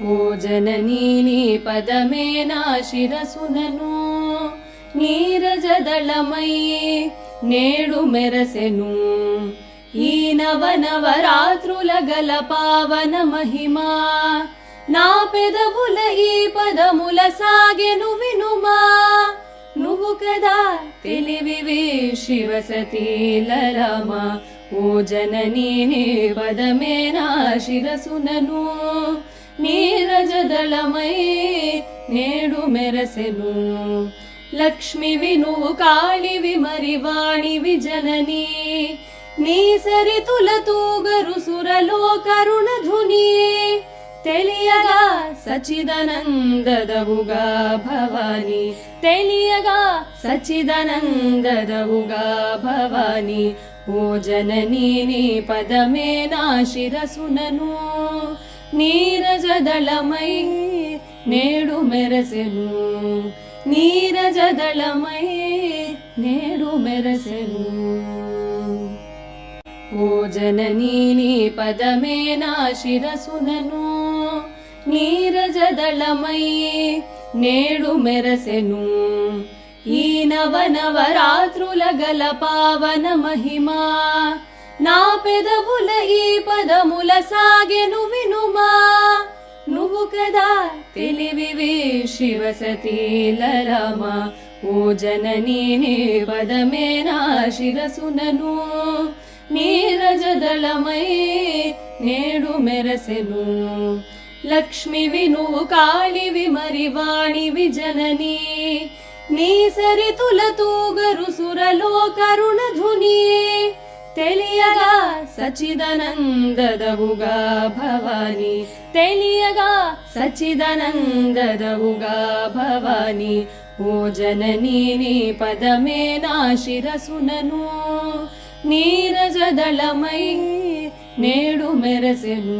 ఓ జననీ నీ పదమే నా శిరసునను నీరజదళమై నేడు మెరసెను ఈ నవనవరాత్రుల గల పావన మహిమా నా పెదవుల ఈ పదముల సాగెను వినుమా నువ్వు కదా తెలివివి శివసతీలరామా ఓ జననీ నీ పదమే నా శిరసునను నీరజదళమై నేడు మెరసెను లక్ష్మివి నువ్వు కాళివి మరి వాణివి జననీ నీ సరితుల తూగరు సురలో కరుణధుని తెలియగా సచిదానందదవుగా భవాని తెలియగా సచిదానందదవుగా భవాని ఓ జననీ నీ పదమే నా శిరసునను నీరజదళమై నేడు మెరసెను నీరజదళమై నేడు మెరసెను ఓ జననీ నీ పదమే నా శిరసునను నీరజదళమై నేడు మెరసెను ఈ నవనవరాత్రుల గల పావన మహిమా నా పెదవుల ఈ పదముల సాగెను వినుమా నువ్వు కదా తెలివివి శివసతీలరామా ఓ జననీ నీ పదమే నా శిరసునను నీరజదళమై నేడు మెరసెను లక్ష్మివి నువ్వు కాళివి మరి వాణివి జననీ నీ సరితుల తూగరు సురలో కరుణధుని తెలియగా సచిదానందదవుగా భవాని తెలియగా సచిదానందదవుగా భవాని ఓ జననీ నీ పదమే నా శిరసునను నీరజదళమై నేడు మెరసెను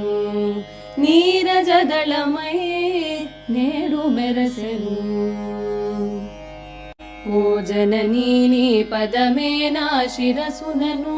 నీరజదళమై నేడు మెరసెను ఓ జననీ నీ పదమే నా శిరసునను